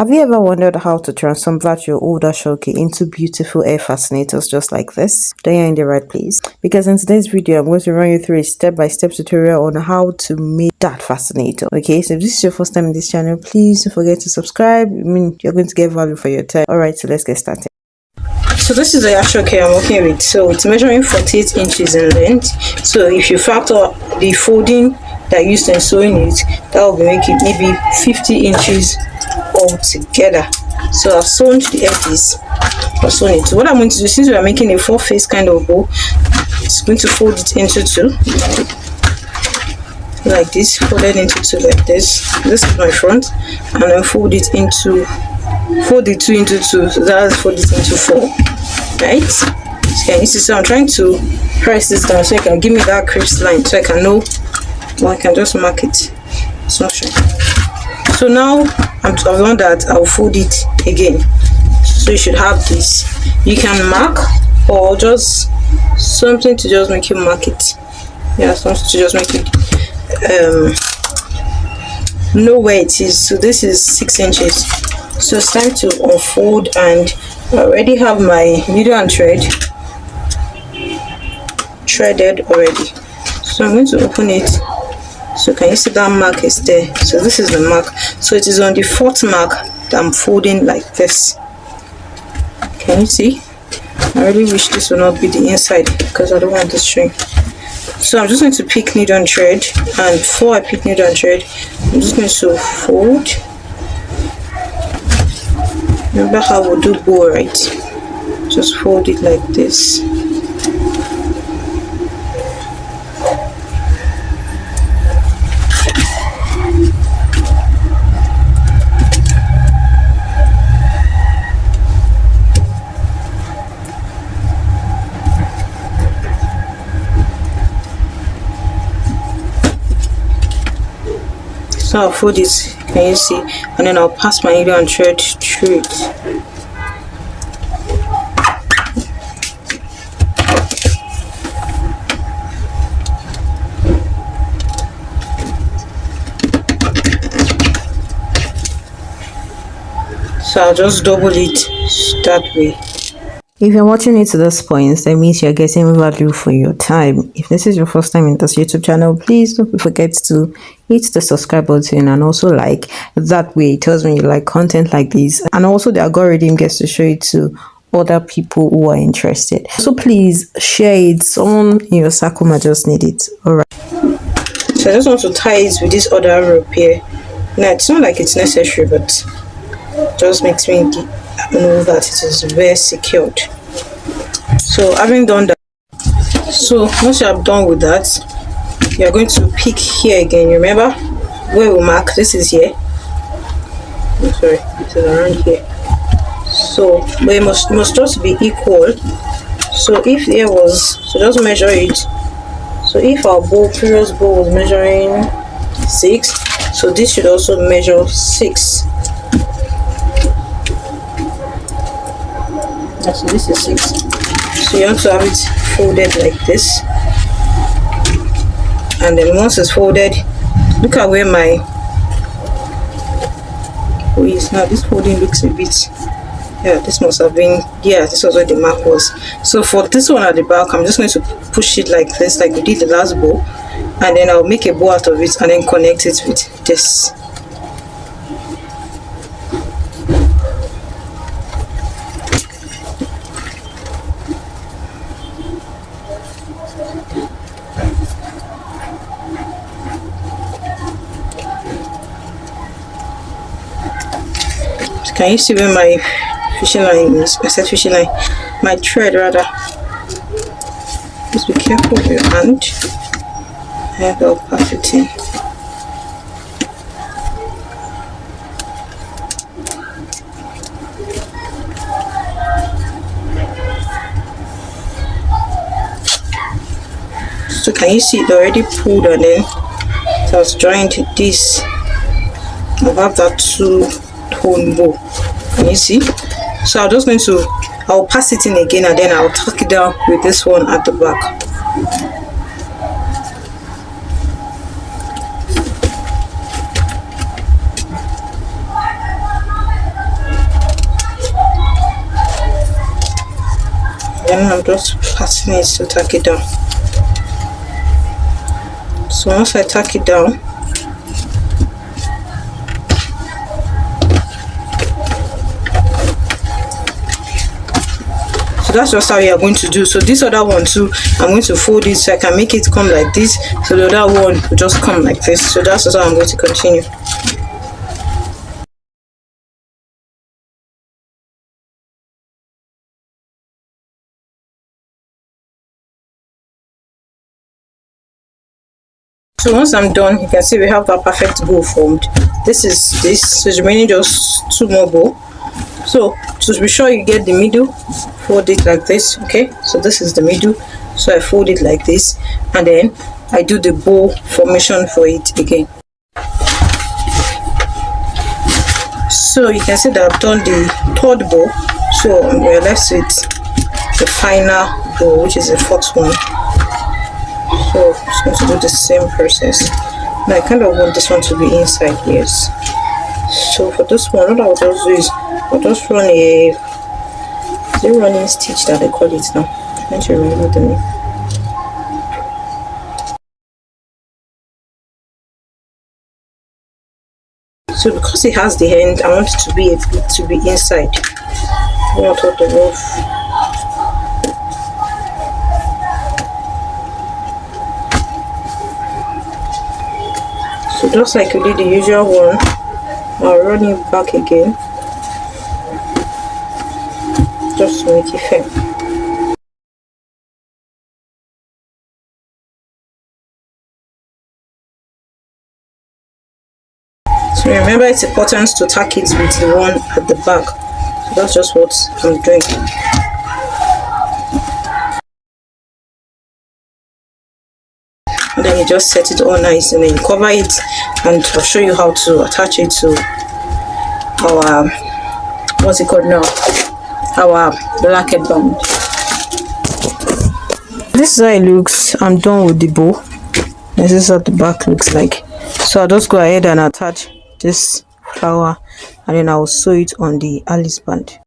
Have you ever wondered how to transform your old asooke into beautiful hair fascinators just like this? Then you're in the right place. Because in today's video, I'm going to run you through a step-by-step tutorial on how to make that fascinator. Okay, so if this is your first time in this channel, please don't forget to subscribe. I mean, you're going to get value for your time. Alright, so let's get started. So this is the asooke I'm working with. So it's measuring 48 inches in length. So if you factor the folding that I used in sewing it, that will be making maybe 50 inches all together. So I've sewn the edges. I've sewn it. So what I'm going to do, since we are making a 4-face kind of bow, it's going to fold it into 2 like this, fold it into 2 like this. This is my front, and then fold the 2 into 2, so that's fold it into 4, right? So you see, so I'm trying to press this down so it can give me that crisp line, so I can know, well, I can just mark it. It's not sure. So now I've done that. I'll fold it again, so you should have this. You can mark, or just something to just make you mark it. Yeah, something to just make it know where it is. So this is 6 inches. So it's time to unfold, and I already have my needle and thread threaded already. So I'm going to open it. So can you see that mark is there? So this is the mark. So it is on the 4th mark that I'm folding like this. Can you see? I really wish this would not be the inside because I don't want this showing. So I'm just going to pick needle and thread, and before I pick needle and thread, I'm just going to fold. Remember how we do bow, right? Just fold it like this. So I'll fold it, can you see? And then I'll pass my needle and thread through it. So I'll just double it that way. If you're watching it to this point, that means you're getting value for your time. If this is your first time in this YouTube channel, please don't forget to hit the subscribe button and also like. That way it tells me you like content like this, and also the algorithm gets to show it to other people who are interested. So please share it. Someone in your circle might just need it. Alright. So I just want to tie it with this other rope here. Now it's not like it's necessary, but it just makes me know that it is very secured. So having done that, so once you have done with that, you are going to pick here again. You remember where we mark? This is here. I'm sorry, this is around here. So but it must just be equal. So if there was, so just measure it. So if our previous bow was measuring 6, so this should also measure 6. So this is 6. So you want to have it folded like this, and then once it's folded, look at where my is now. This folding looks a bit, yeah, this must have been, yeah, this was where the mark was. So for this one at the back, I'm just going to push it like this, like we did the last bow, and then I'll make a bow out of it and then connect it with this. Can you see where my fishing line is? I said fishing line, my thread rather. Just be careful with your hand. And I'll pass it in. So can you see it already pulled, and then it has joined this. I have that 2-tone bow. Can you see? So I'm just going to, I'll pass it in again, and then I'll tuck it down with this one at the back. then I'm just passing it to tack it down. So once I tack it down, so that's just how you are going to do. So this other one too, I'm going to fold it so I can make it come like this, so the other one will just come like this. So that's how I'm going to continue. So once I'm done, you can see we have that perfect bow formed. This is this. So it's remaining just 2 more bow. So to be sure you get the middle, fold it like this. Okay, so this is the middle. So I fold it like this, and then I do the bow formation for it again. So you can see that I've done the 3rd bow. So we're left with the final bow, which is the 4th one. So I'm just going to do the same process. Now I kind of want this one to be inside, yes. So for this one, what I'll just do is I'll just run a running stitch that they call it now. I'm trying to remember the name. So because it has the end, I want it to be inside. I want all the rough. So just like we did the usual one, I'll run it back again, just to make it fair. So remember, it's important to tack it with the one at the back. So that's just what I'm doing. And then you just set it all nice, and then you cover it, and I'll show you how to attach it to our, what's it called now, our blanket band. This is how it looks. I'm done with the bow. This is what the back looks like. So I'll just go ahead and attach this flower, and then I'll sew it on the Alice band.